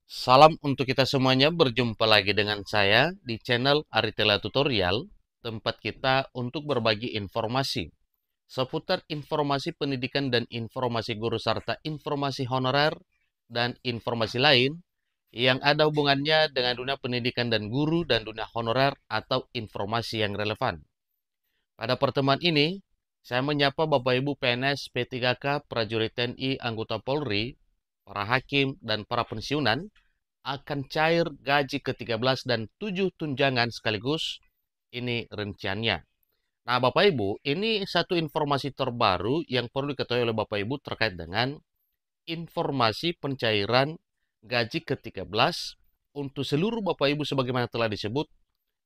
Salam untuk kita semuanya, berjumpa lagi dengan saya di channel Aritela Tutorial, tempat kita untuk berbagi informasi seputar informasi pendidikan dan informasi guru serta informasi honorer dan informasi lain yang ada hubungannya dengan dunia pendidikan dan guru dan dunia honorer atau informasi yang relevan. Pada pertemuan ini, saya menyapa Bapak Ibu PNS, P3K, prajurit TNI, anggota Polri, para hakim, dan para pensiunan akan cair gaji ke-13 dan 7 tunjangan sekaligus. Ini rencananya. Nah, Bapak Ibu, ini satu informasi terbaru yang perlu diketahui oleh Bapak Ibu terkait dengan informasi pencairan gaji ke-13 untuk seluruh Bapak Ibu sebagaimana telah disebut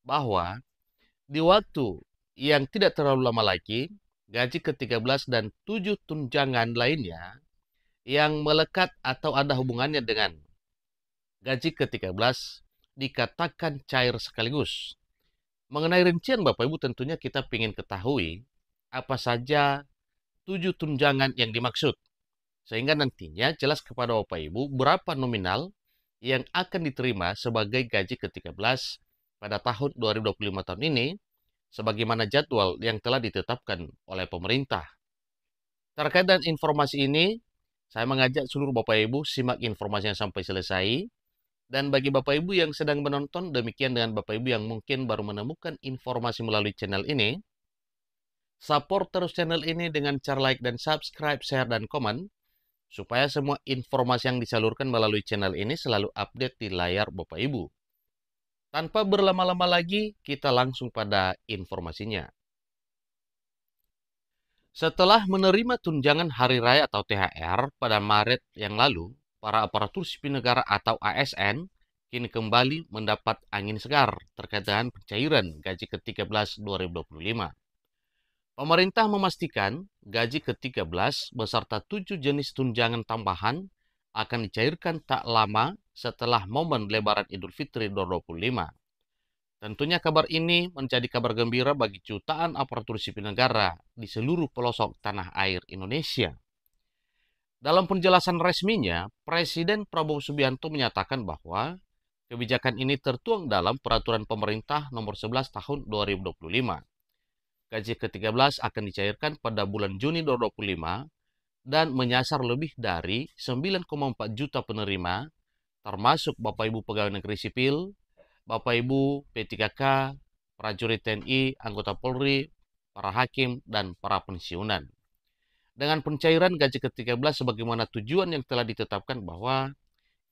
bahwa di waktu yang tidak terlalu lama lagi, gaji ke-13 dan 7 tunjangan lainnya yang melekat atau ada hubungannya dengan gaji ke-13 dikatakan cair sekaligus. Mengenai rincian Bapak Ibu tentunya kita ingin ketahui apa saja 7 tunjangan yang dimaksud. Sehingga nantinya jelas kepada Bapak Ibu berapa nominal yang akan diterima sebagai gaji ke-13 pada tahun 2025 tahun ini sebagaimana jadwal yang telah ditetapkan oleh pemerintah. Terkait dengan informasi ini, saya mengajak seluruh Bapak Ibu simak informasinya sampai selesai. Dan bagi Bapak Ibu yang sedang menonton, demikian dengan Bapak Ibu yang mungkin baru menemukan informasi melalui channel ini, support terus channel ini dengan cara like dan subscribe, share, dan komen, supaya semua informasi yang disalurkan melalui channel ini selalu update di layar Bapak Ibu. Tanpa berlama-lama lagi, kita langsung pada informasinya. Setelah menerima tunjangan Hari Raya atau THR pada Maret yang lalu, para aparatur sipil negara atau ASN kini kembali mendapat angin segar terkait dengan pencairan gaji ke-13 2025. Pemerintah memastikan gaji ke-13 beserta 7 jenis tunjangan tambahan akan dicairkan tak lama setelah momen Lebaran Idul Fitri 2025. Tentunya kabar ini menjadi kabar gembira bagi jutaan aparatur sipil negara di seluruh pelosok tanah air Indonesia. Dalam penjelasan resminya, Presiden Prabowo Subianto menyatakan bahwa kebijakan ini tertuang dalam Peraturan Pemerintah Nomor 11 Tahun 2025. Gaji ke-13 akan dicairkan pada bulan Juni 2025 dan menyasar lebih dari 9,4 juta penerima, termasuk Bapak Ibu Pegawai Negeri Sipil, Bapak Ibu P3K, prajurit TNI, anggota Polri, para hakim, dan para pensiunan. Dengan pencairan gaji ke-13 sebagaimana tujuan yang telah ditetapkan bahwa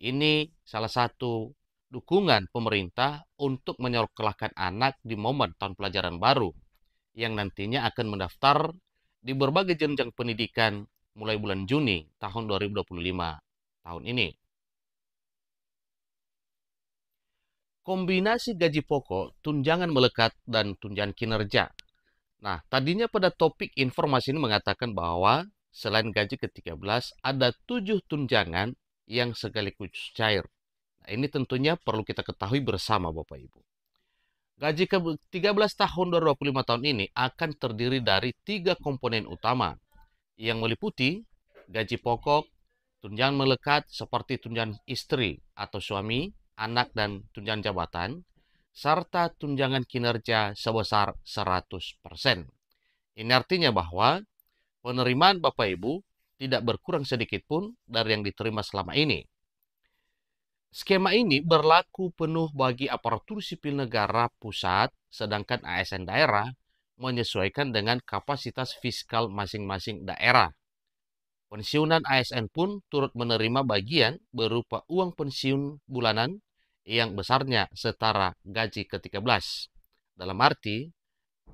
ini salah satu dukungan pemerintah untuk menyekolahkan anak di momen tahun pelajaran baru yang nantinya akan mendaftar di berbagai jenjang pendidikan mulai bulan Juni tahun 2025 tahun ini. Kombinasi gaji pokok, tunjangan melekat, dan tunjangan kinerja. Nah, tadinya pada topik informasi ini mengatakan bahwa selain gaji ke-13, ada 7 tunjangan yang sekaligus cair. Nah, ini tentunya perlu kita ketahui bersama Bapak Ibu. Gaji ke-13 tahun 2025 tahun ini akan terdiri dari 3 komponen utama yang meliputi gaji pokok, tunjangan melekat seperti tunjangan istri atau suami, anak, dan tunjangan jabatan, serta tunjangan kinerja sebesar 100%. Ini artinya bahwa penerimaan Bapak Ibu tidak berkurang sedikit pun dari yang diterima selama ini. Skema ini berlaku penuh bagi aparatur sipil negara pusat, sedangkan ASN daerah menyesuaikan dengan kapasitas fiskal masing-masing daerah. Pensiunan ASN pun turut menerima bagian berupa uang pensiun bulanan yang besarnya setara gaji ke-13. Dalam arti,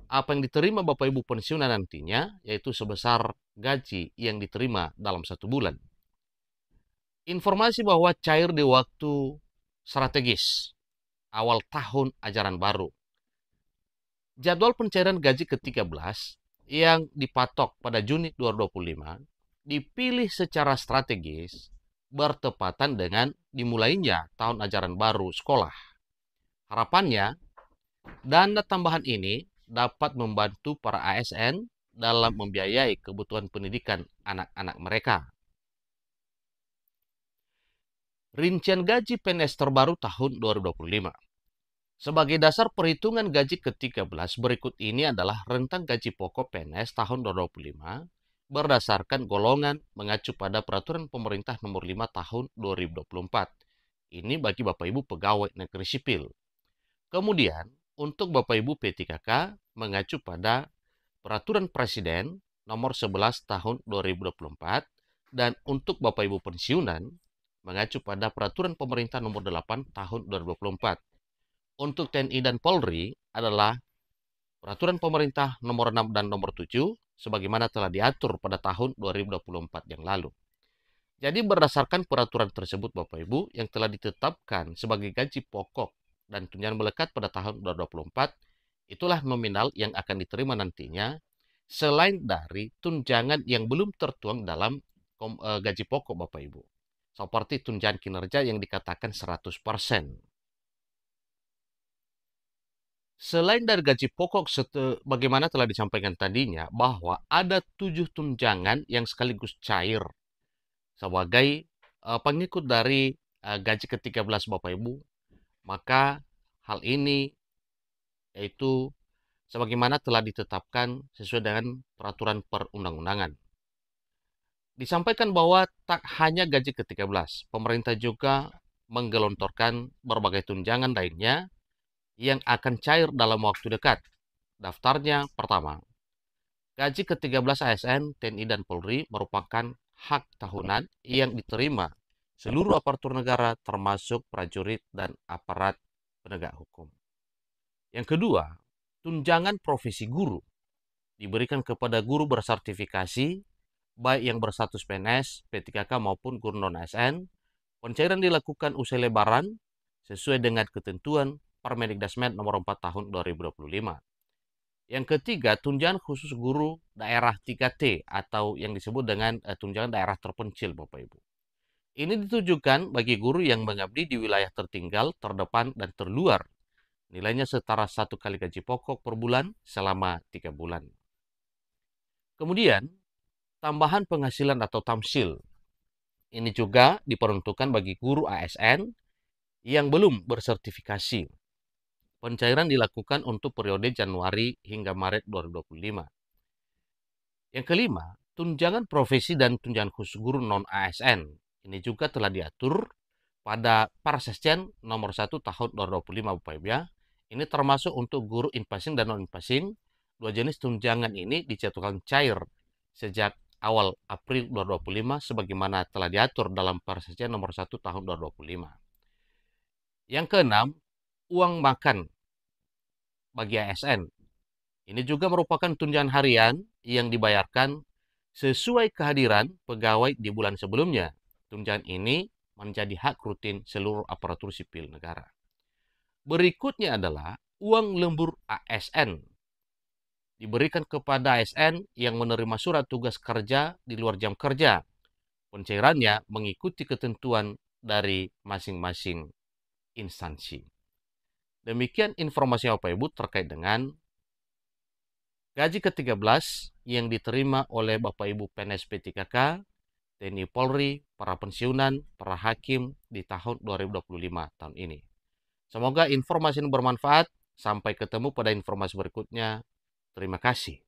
apa yang diterima Bapak Ibu pensiunan nantinya, yaitu sebesar gaji yang diterima dalam 1 bulan. Informasi bahwa cair di waktu strategis, awal tahun ajaran baru. Jadwal pencairan gaji ke-13 yang dipatok pada Juni 2025 dipilih secara strategis bertepatan dengan dimulainya tahun ajaran baru sekolah. Harapannya, dana tambahan ini dapat membantu para ASN dalam membiayai kebutuhan pendidikan anak-anak mereka. Rincian gaji PNS terbaru tahun 2025. Sebagai dasar perhitungan gaji ke-13, berikut ini adalah rentang gaji pokok PNS tahun 2025 berdasarkan golongan mengacu pada Peraturan Pemerintah Nomor 5 Tahun 2024. Ini bagi Bapak Ibu pegawai negeri sipil. Kemudian, untuk Bapak Ibu P3K mengacu pada Peraturan Presiden Nomor 11 Tahun 2024 dan untuk Bapak Ibu pensiunan mengacu pada Peraturan Pemerintah Nomor 8 Tahun 2024. Untuk TNI dan Polri adalah Peraturan Pemerintah Nomor 6 dan Nomor 7 sebagaimana telah diatur pada tahun 2024 yang lalu. Jadi berdasarkan peraturan tersebut Bapak Ibu yang telah ditetapkan sebagai gaji pokok dan tunjangan melekat pada tahun 2024, itulah nominal yang akan diterima nantinya selain dari tunjangan yang belum tertuang dalam gaji pokok Bapak Ibu. Seperti tunjangan kinerja yang dikatakan 100%. Selain dari gaji pokok, bagaimana telah disampaikan tadinya, bahwa ada 7 tunjangan yang sekaligus cair sebagai pengikut dari gaji ke-13 Bapak Ibu. Maka hal ini yaitu sebagaimana telah ditetapkan sesuai dengan peraturan perundang-undangan. Disampaikan bahwa tak hanya gaji ke-13, pemerintah juga menggelontorkan berbagai tunjangan lainnya yang akan cair dalam waktu dekat. Daftarnya pertama, gaji ke-13 ASN, TNI, dan Polri merupakan hak tahunan yang diterima seluruh aparatur negara termasuk prajurit dan aparat penegak hukum. Yang kedua, tunjangan profesi guru diberikan kepada guru bersertifikasi baik yang berstatus PNS, P3K maupun guru non-ASN. Pencairan dilakukan usai lebaran sesuai dengan ketentuan Permendikbud nomor 4 tahun 2025. Yang ketiga, tunjangan khusus guru daerah 3T atau yang disebut dengan tunjangan daerah terpencil Bapak Ibu. Ini ditujukan bagi guru yang mengabdi di wilayah tertinggal, terdepan, dan terluar. Nilainya setara 1 kali gaji pokok per bulan selama 3 bulan. Kemudian, tambahan penghasilan atau tamsil. Ini juga diperuntukkan bagi guru ASN yang belum bersertifikasi. Pencairan dilakukan untuk periode Januari hingga Maret 2025. Yang kelima, tunjangan profesi dan tunjangan khusus guru non-ASN. Ini juga telah diatur pada Persesjen nomor 1 tahun 2025 Bapak Ibu ya. Ini termasuk untuk guru in-passing dan non-in-passing. Dua jenis tunjangan ini dijadwalkan cair sejak awal April 2025 sebagaimana telah diatur dalam Persesjen nomor 1 tahun 2025. Yang keenam, uang makan bagi ASN. Ini juga merupakan tunjangan harian yang dibayarkan sesuai kehadiran pegawai di bulan sebelumnya. Tunjangan ini menjadi hak rutin seluruh aparatur sipil negara. Berikutnya adalah uang lembur ASN. Diberikan kepada ASN yang menerima surat tugas kerja di luar jam kerja. Pencairannya mengikuti ketentuan dari masing-masing instansi. Demikian informasi Bapak Ibu terkait dengan gaji ke-13 yang diterima oleh Bapak Ibu PNS P3K, TNI Polri, para pensiunan, para hakim di tahun 2025 tahun ini. Semoga informasi ini bermanfaat. Sampai ketemu pada informasi berikutnya. Terima kasih.